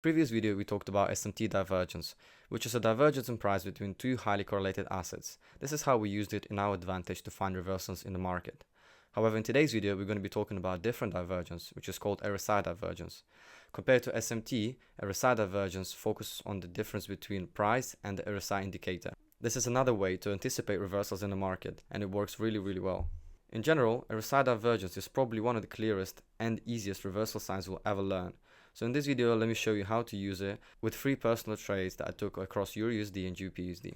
Previous video we talked about SMT divergence, which is a divergence in price between two highly correlated assets. This is how we used it in our advantage to find reversals in the market. However, in today's video we're going to be talking about a different divergence, which is called RSI divergence. Compared to SMT, RSI divergence focuses on the difference between price and the RSI indicator. This is another way to anticipate reversals in the market, and it works really well. In general, RSI divergence is probably one of the clearest and easiest reversal signs we'll ever learn. So in this video, let me show you how to use it with 3 personal trades that I took across EURUSD and GBPUSD.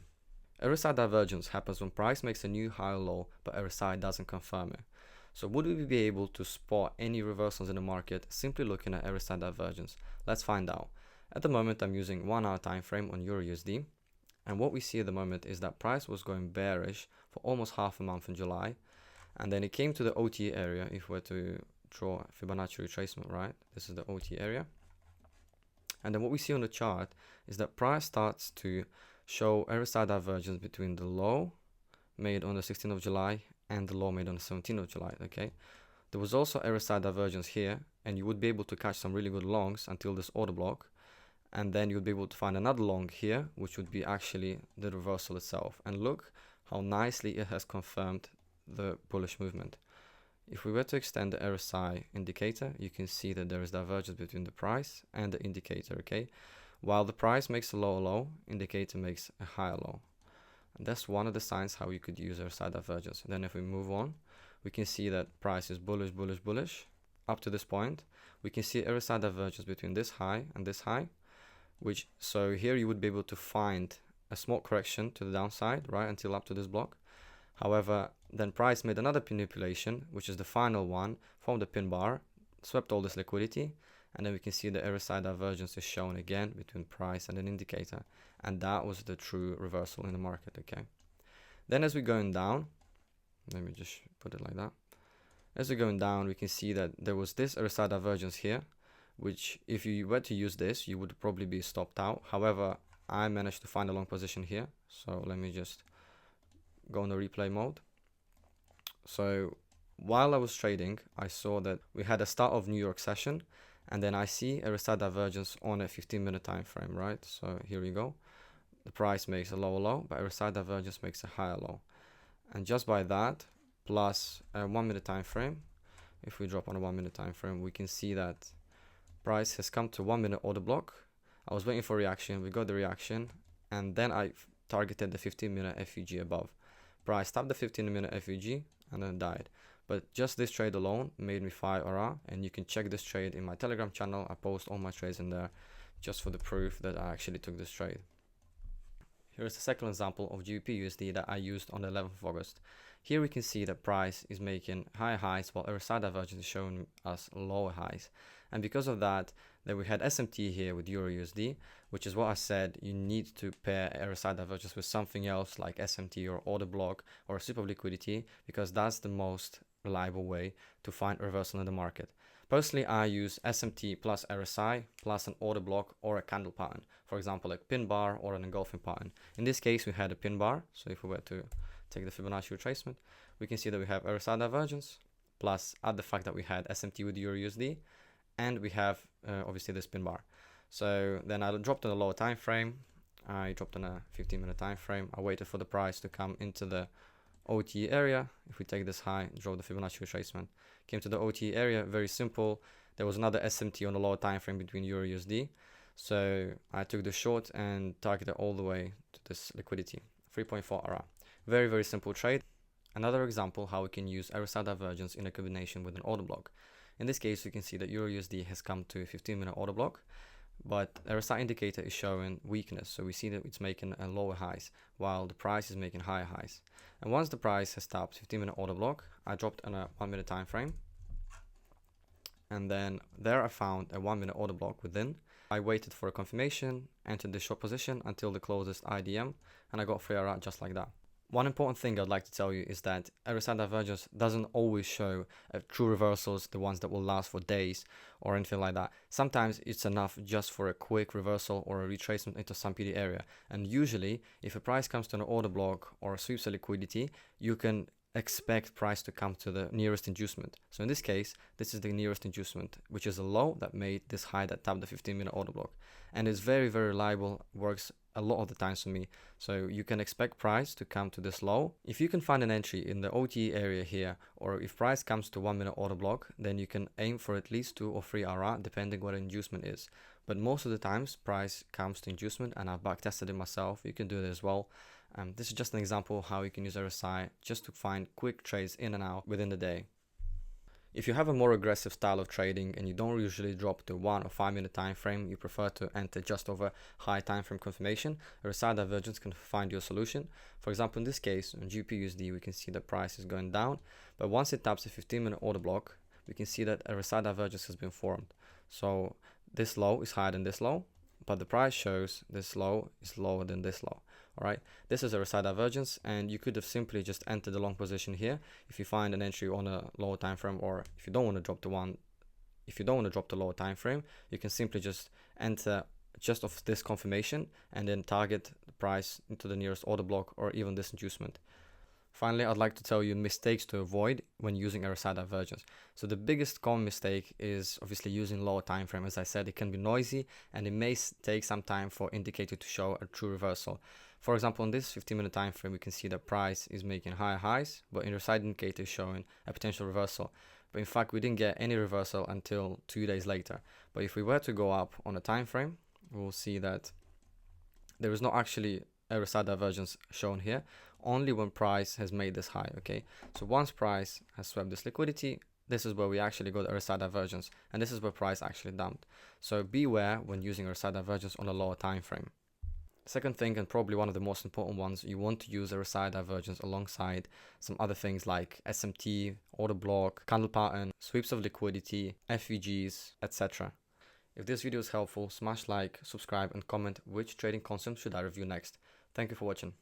RSI divergence happens when price makes a new high or low, but RSI doesn't confirm it. So would we be able to spot any reversals in the market simply looking at RSI divergence? Let's find out. At the moment, I'm using 1 hour time frame on EURUSD, and what we see at the moment is that price was going bearish for almost half a month in July, and then it came to the OT area. If we were to draw Fibonacci retracement, right, this is the OT area, and then what we see on the chart is that price starts to show RSI divergence between the low made on the 16th of July and the low made on the 17th of July. Okay, there was also RSI divergence here, and you would be able to catch some really good longs until this order block, and then you would be able to find another long here, which would be actually the reversal itself. And look how nicely it has confirmed the bullish movement. If we were to extend the RSI indicator, you can see that there is divergence between the price and the indicator. Okay, while the price makes a lower low, indicator makes a higher low, and that's one of the signs how you could use RSI divergence. And then if we move on, we can see that price is bullish up to this point. We can see RSI divergence between this high and this high, which, so here you would be able to find a small correction to the downside, right, until up to this block. However, then price made another manipulation, which is the final one, from the pin bar, swept all this liquidity, and then we can see the RSI divergence is shown again between price and an indicator, and that was the true reversal in the market. Okay, then as we're going down, let me just put it like that. As we're going down, we can see that there was this RSI divergence here, which if you were to use this, you would probably be stopped out. However, I managed to find a long position here, so let me just go on the replay mode. So while I was trading, I saw that we had a start of New York session, and then I see a RSI divergence on a 15-minute time frame, right? So here we go. The price makes a lower low, but RSI divergence makes a higher low. And just by that, plus a 1-minute time frame, if we drop on a 1-minute time frame, we can see that price has come to 1-minute order block. I was waiting for reaction, we got the reaction, and then I targeted the 15-minute FEG above. Price tapped the 15-minute FEG and then died. But just this trade alone made me 5 RR, and you can check this trade in my Telegram channel. I post all my trades in there just for the proof that I actually took this trade. Here is the second example of GBPUSD that I used on the 11th of August. Here we can see that price is making higher highs while RSI divergence is showing us lower highs. And because of that, then we had SMT here with EURUSD, which is what I said, you need to pair RSI divergence with something else like SMT or order block or super liquidity, because that's the most reliable way to find reversal in the market. Personally, I use SMT plus RSI plus an order block or a candle pattern, for example, like pin bar or an engulfing pattern. In this case, we had a pin bar, so if we were to take the Fibonacci retracement, we can see that we have RSI divergence, plus add the fact that we had SMT with EURUSD, and we have obviously this pin bar. So then I dropped on a lower time frame, I dropped on a 15-minute time frame, I waited for the price to come into the OT area. If we take this high, draw the Fibonacci retracement, came to the OT area, very simple. There was another SMT on the lower time frame between EURUSD, so I took the short and targeted all the way to this liquidity, 3.4 RR. Very simple trade. Another example how we can use RSI divergence in a combination with an order block. In this case, we can see that EURUSD has come to a 15-minute order block, but RSI indicator is showing weakness, so we see that it's making a lower highs while the price is making higher highs. And once the price has tapped 15-minute order block, I dropped on a 1-minute time frame, and then there I found a 1-minute order block within. I waited for a confirmation, entered the short position until the closest IDM, and I got 3 RR just like that. One important thing I'd like to tell you is that RSI divergence doesn't always show true reversals, the ones that will last for days or anything like that. Sometimes it's enough just for a quick reversal or a retracement into some PD area. And usually, if a price comes to an order block or sweeps a liquidity, you can expect price to come to the nearest inducement. So in this case, this is the nearest inducement, which is a low that made this high that tapped the 15-minute order block. And it's very, very reliable, works a lot of the times for me. So you can expect price to come to this low. If you can find an entry in the OTE area here, or if price comes to 1 minute order block, then you can aim for at least 2 or 3 RR depending what inducement is. But most of the times price comes to inducement, and I've backtested it myself. You can do it as well. This is just an example of how you can use RSI just to find quick trades in and out within the day. If you have a more aggressive style of trading and you don't usually drop to 1 or 5 minute time frame, you prefer to enter just over high time frame confirmation, RSI Divergence can find you a solution. For example, in this case, on GPUSD, we can see the price is going down, but once it taps a 15-minute order block, we can see that a RSI Divergence has been formed. So this low is higher than this low, but the price shows this low is lower than this low. All right, this is a RSI Divergence, and you could have simply just entered the long position here if you find an entry on a lower time frame, or if you don't want to drop the lower time frame, you can simply just enter just of this confirmation and then target the price into the nearest order block or even this inducement. Finally, I'd like to tell you mistakes to avoid when using RSI Divergence. So the biggest common mistake is obviously using lower time frame. As I said, it can be noisy and it may take some time for indicator to show a true reversal. For example, on this 15-minute time frame, we can see that price is making higher highs, but in RSI indicator is showing a potential reversal. But in fact, we didn't get any reversal until 2 days later. But if we were to go up on a time frame, we'll see that there is not actually a RSI Divergence shown here, only when price has made this high. Okay, so once price has swept this liquidity, this is where we actually got RSI Divergence, and this is where price actually dumped. So beware when using RSI Divergence on a lower time frame. Second thing, and probably one of the most important ones, you want to use RSI Divergence alongside some other things like SMT, order block, candle pattern, sweeps of liquidity, FVGs, etc. If this video is helpful, smash like, subscribe and comment which trading concept should I review next. Thank you for watching.